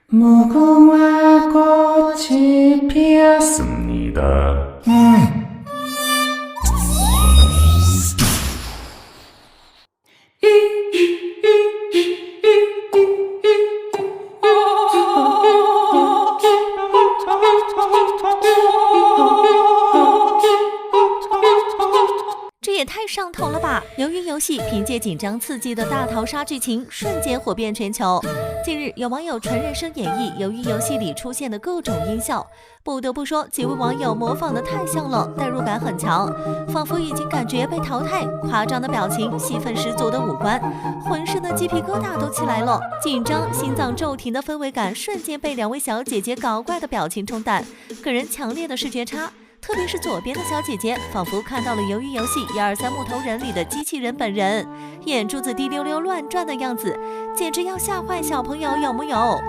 무궁화 꽃이 피었습니다.这也太上头了吧！鱿鱼游戏凭借紧张刺激的大逃杀剧情，瞬间火遍全球。近日，有网友纯人声演绎鱿鱼游戏里出现的各种音效，不得不说，几位网友模仿的太像了，代入感很强，仿佛已经感觉被淘汰。夸张的表情，戏份十足的五官，浑身的鸡皮疙瘩都起来了，紧张、心脏骤停的氛围感瞬间被两位小姐姐搞怪的表情冲淡，给人强烈的视觉差。特别是左边的小姐姐，仿佛看到了《鱿鱼游戏》123木头人里的机器人本人，眼珠子滴溜溜乱转的样子，简直要吓坏小朋友，有木有？